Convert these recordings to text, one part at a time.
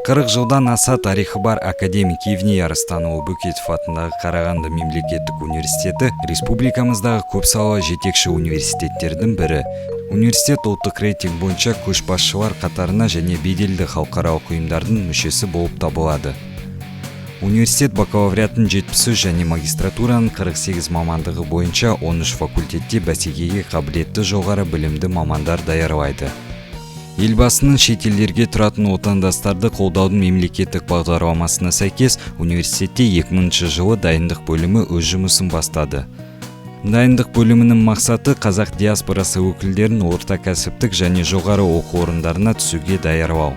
40 жылдан аса тарихы бар академик Евней Арыстанұлы Бөкетов атындағы Қарағанды мемлекеттік университеті республикамыздағы көпсалалы жетекші университеттердің бірі. Университет ұлттық рейтинг бойынша көшбасшылар қатарына және беделді халықаралық ұйымдардың мүшесі болып табылады. Университет бакалавриатын 73 және магистратураның 48 мамандығы бойынша 13 факультетте бәсекеге қабілетті жоғары білімді мамандар даярлайды. Елбасының шетелдерге тұратын отандастарды қолдаудың мемлекеттік бағдарламасына сәйкес университетте 2000 жылы дайындық бөлімі өз жұмысын бастады. Дайындық бөлімінің мақсаты қазақ диаспорасы өкілдерін орта кәсіптік және жоғары оқу орындарына түсуге даярлау.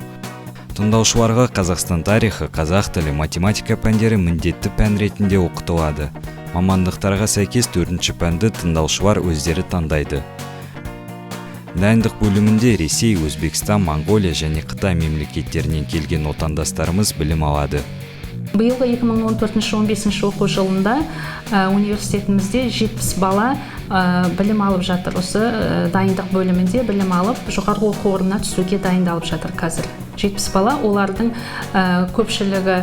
Тыңдаушыларға Қазақстан тарихы, қазақ тілі, математика пәндері міндетті пән ретінде оқытылады. Мамандықтарға сәйкес 4-ші пәнді тыңдаушылар өздері таңдайды. Дайындық бөлімінде Ресей, Өзбекстан, Монголия және Қытай мемлекеттерінен келген отандастарымыз білім алады. Биылғы 2014-15 оқу жылында университетімізде 70 бала білім алып жатыр. Осы дайындық бөлімінде білім алып, жоғарғы оқу орнына түсуге дайындалып жатыр қазір. 70 бала, олардың көпшілігі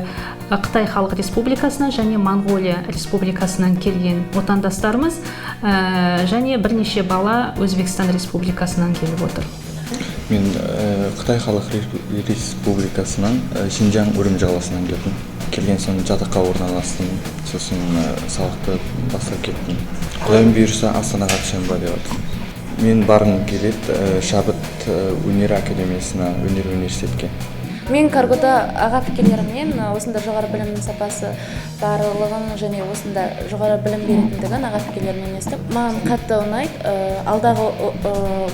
Қытай Халық Республикасынан және Монголия Республикасынан келген отандастарымыз, және бірнеше бала Өзбекстан Республикасынан келіп отыр. Мен Қытай Халық Республикасынан Шинжаң Үрім қаласынан келдім. Келген соң жатаққа орналастым, сосын сабақты бастап кеттім. Құдайым бұйырса Астанаға түсем ба деп жатырмын. Мен барғым келеді Шабыт өнер академиясына, өнер университетке. Мен Каргода аға пікірлерімнен осында жоғары білімнің сапасы барлығын және осында жоғары білім беретіндігін аға пікірлерімнен естіп, маған қатты ұнайды. Алдағы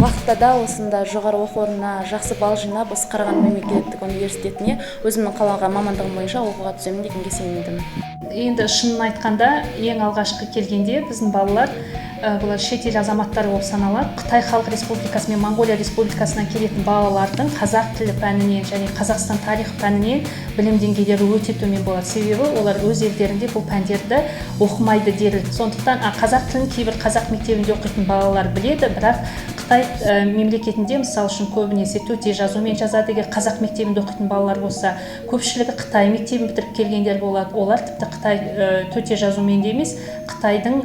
уақытта да осында жоғары оқу орнына жақсы балл жинап, осы Қарағанды мемлекеттік университетіне өзімнің қалаған мамандығым бойынша оқуға түсемін дегенге сенімдімін. Енді шынын айтқанда, ең алғашқы келгенде біздің балалар бұлар шетел азаматтары болып саналады. Қытай Халық Республикасы мен Монголия Республикасынан келетін балалардың қазақ тілі пәнінен және Қазақстан тарихы пәнінен білім деңгейлері өте төмен болады. Себебі олар өз елдерінде бұл пәндерді оқымайды дерлік. Сондықтан қазақ тілін кейбір қазақ мектебінде оқитын балалар біледі, бірақ Қытай мемлекетінде мысалы үшін көбінесе төте жазумен жазады. Егер қазақ мектебінде оқитын балалар болса, көпшілігі Қытай мектебін бітіріп келгендер болады. Олар тіпті Қытай төте жазумен де емес, Қытайдың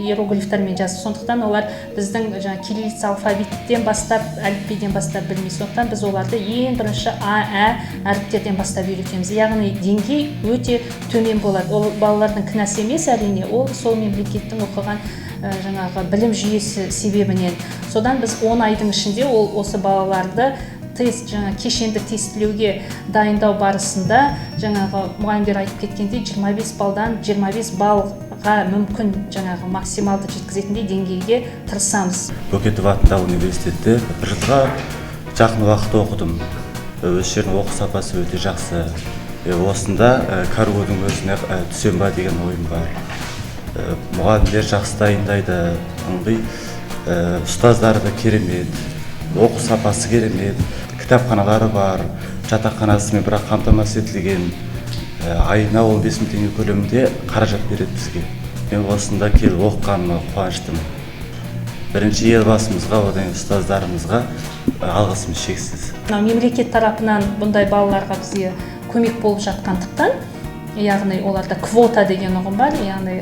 иероглифтермен жазды. Сондықтан олар біздің кириллица алфавиттен бастап, әліпбиден бастап білмейді. Сондықтан біз оларды ең бірінші әріптерден бастап үйретеміз. Яғни деңгей өте төмен болады. Ол балалардың кінәсі емес, әрине, ол сол мемлекеттің оқыған білім жүйесі себебінен. Содан біз 10 айдың ішінде осы балаларды кешенді тестілеуге дайындау барысында мұғалімдер айтып кеткенде 25 балдан 25 балға мүмкін максималды жеткізетіндей деңгейге тырысамыз. Бөкетов атындағы университетте бір жылға жақын уақыт оқыдым. Өз жердің оқу сапасы өте жақсы. Осында Каргодың өзіне түсем ба деген ойым бар. Мұғалімдер жақсы дайындайды, ұстаздары да керемет, оқу сапасы керемет, кітапханалары бар, жатақханасымен бірақ қамтамасыз етілген, айына 15 мың теңге көлемінде қаражат береді бізге. Мен осында келіп оқығаныма қуаныштымын. Бірінші елбасымызға, одан ұстаздарымызға алғысымыз шексіз. Мемлекет тарапынан бұндай балаларға бізге көмек болып жатқандықтан, яғни оларда квота деген ұғым бар, яғни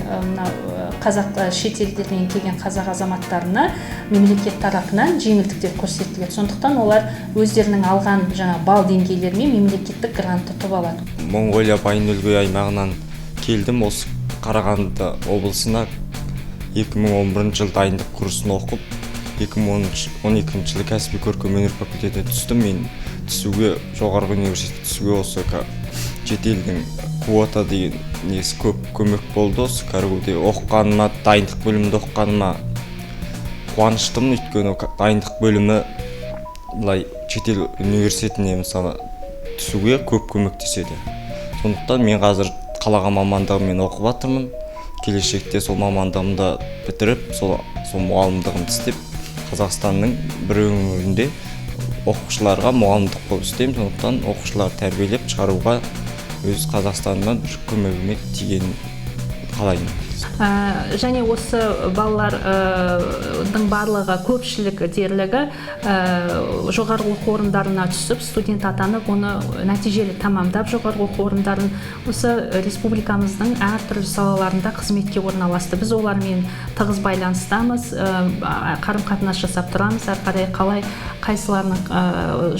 қазақ шетелдерінен келген қазақ азаматтарына мемлекет тарапынан жеңілдіктер көрсетіледі. Сондықтан олар өздерінің алған балл деңгейлерімен мемлекеттік грант ұтып алады. Монголия Байын-Өлгей аймағынан келдім. Осы Қарағанды облысына 2011 жыл дайындық курсын оқып, 2012 жылы кәсіби көркем өнер факультетіне түстім. Мен түсуге, жоғарғы университетке түсуге осы шетелдің квота деген несі көп көмек болды. Осы Каргоде оқығаныма, дайындық бөлімінде оқығаныма қуаныштымын, өйткені дайындық бөлімі шетел университетіне мысалы түсуге көп көмектеседі. Сондықтан мен қазір қалаған мамандығыммен оқып жатырмын. Келешекте сол мамандығымды бітіріп, сол мұғалімдігімді істеп, Қазақстанның бір өңірінде оқушыларға мұғалімдік болып істеймін. Сондықтан оқушыларды тәрбиелеп шығаруға өз Қазақстаннан бір көмегіме тигенін қалаймын. Және осы балалардың барлығы, көпшілік дерлігі жоғарғы оқу орындарына түсіп, студент атанып, оны нәтижелі тамамдап жоғарғы оқу орындарын осы республикамыздың әртүрлі салаларында қызметке орналасты. Біз олармен тығыз байланыстамыз, қарым-қатынас жасап тұрамыз. Ары қарай қалай қайсыларының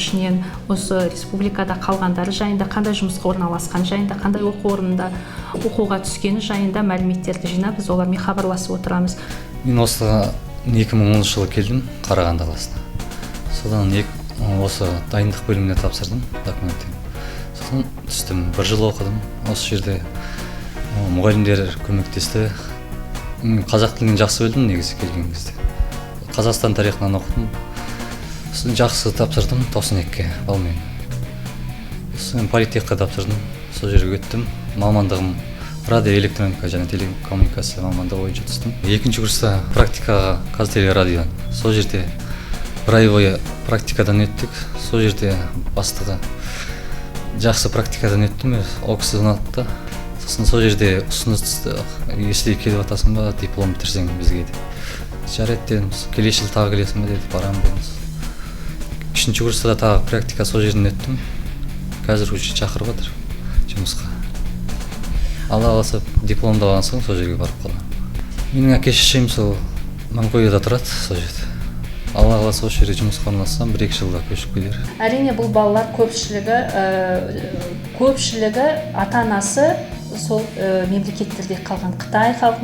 ішінен осы республикада қалғандары жайында, қандай жұмысқа орналасқан жайында, қандай оқу орнында оқуға түскені жайында мәліметтерді жинап, біз олармен хабарласып отырамыз. Мен осыға 2010 жылы келдім Қарағанды қаласына. Содан осы дайындық бөліміне тапсырдым документті. Содан түстім, 1 жыл оқыдым. Осы жерде мұғалімдер көмектесті. Қазақ тілін жақсы білдім негізі келген кезде. Қазақстан тарихынан оқыдым. Сосын жақсы тапсырдым 92-ке балмен. Сосын политехқа тапсырдым. Сол жерге өттім. Мамандығым радиоэлектроника және телекоммуникация мамандығы бойынша түстім. 2-ші курста практикаға Қазтелерадиодан. Сол жерде 1 ай бойы практикадан өттік. Сол жерде бастығы жақсы практикадан өттім. Ол кісі ұнатты. Сосын сол жерде ұсыныс түсті. Если келіп атасың ба, диплом бітірсең бізге де. Жарайды дедім. Келесі жыл тағы келесің бе деді, барамын дедім. 3-ші курста да тағы практика сол жерден өттім. Қазір уже шақырып жатыр жұмысқа. Алла қаласа дипломды алған соң сол жерге барып қаламын. Менің әке-шешем сол Монғолияда тұрады, сол жерде. Алла қаласа осы жерге жұмысқа орналассам 1-2 жылда көшіп келер. Әрине бұл балалар көпшілігі ата-анасы сол мемлекеттерде қалған. Қытай халық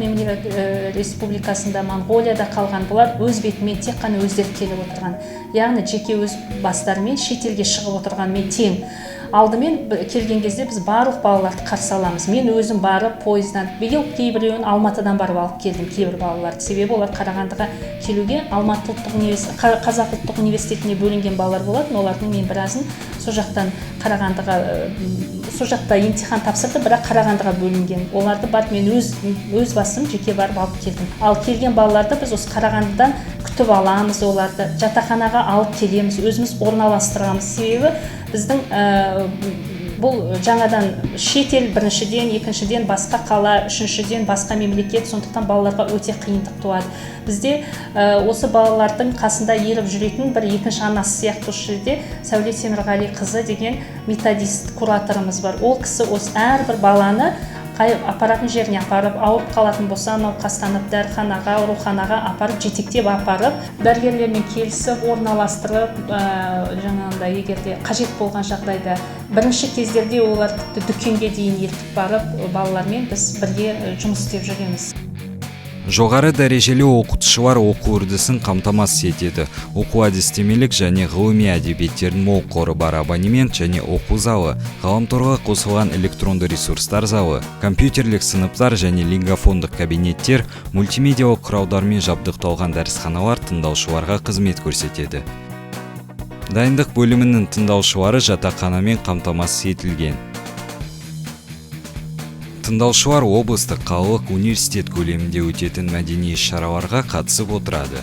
республикасында, Монғолияда қалған. Бұлар өз бетімен тек қана өздері келіп отырған. Яғни жеке өз бастарымен шетелге шығып отырғанмен тең. Алдымен келген кезде біз барлық балаларды қарсы аламыз. Мен өзім барып пойыздан, биыл кейбіреуін Алматыдан барып алып келдім, кейбір балаларды. Себебі олар Қарағандыға келуге Қазақ ұлттық университетіне бөлінген балалар болатын. Олардың мен біразын сол жақтан Қарағандыға, сол жақта емтихан тапсырды, бірақ Қарағандыға бөлінген. Оларды барып мен өз басым жеке барып алып келдім. Ал келген балаларды біз осы Қарағандыдан күтіп аламыз, оларды жатақханаға алып келеміз, өзіміз орналастырамыз. Себебі біздің бұл жаңадан шетел біріншіден, екіншіден басқа қала, үшіншіден басқа мемлекет, сондықтан балаларға өте қиындық туады. Бізде осы балалардың қасында еріп жүретін бір екінші анасы сияқты осы жерде Сәуле Темірғали қызы деген методист кураторымыз бар. Ол кісі осы әрбір баланы апаратын жеріне апарып, ауырып қалатын болса, науқастанып, дәріханаға, ауруханаға апарып, жетектеп апарып, дәрігерлермен келісіп, орналастырып, жаңағындай егерде қажет болған жағдайда бірінші кездерде олар тіпті дүкенге дейін ертіп барып, балалармен біз бірге жұмыс істеп жүреміз. Жоғары дәрежелі оқытушылар оқу үрдісін қамтамасыз етеді. Оқу әдістемелік және ғылыми әдебиеттердің мол қоры бар абонемент және оқу залы, ғаламторға қосылған электронды ресурстар залы, компьютерлік сыныптар және лингафондық кабинеттер, мультимедиалық құралдармен жабдықталған дәрісханалар тыңдаушыларға қызмет көрсетеді. Дайындық бөлімінің тыңдаушылары жатақханамен қамтамасыз етілген. Тыңдаушылар облыстық қалалық университет көлемінде өтетін мәдени іс-шараларға қатысып отырады.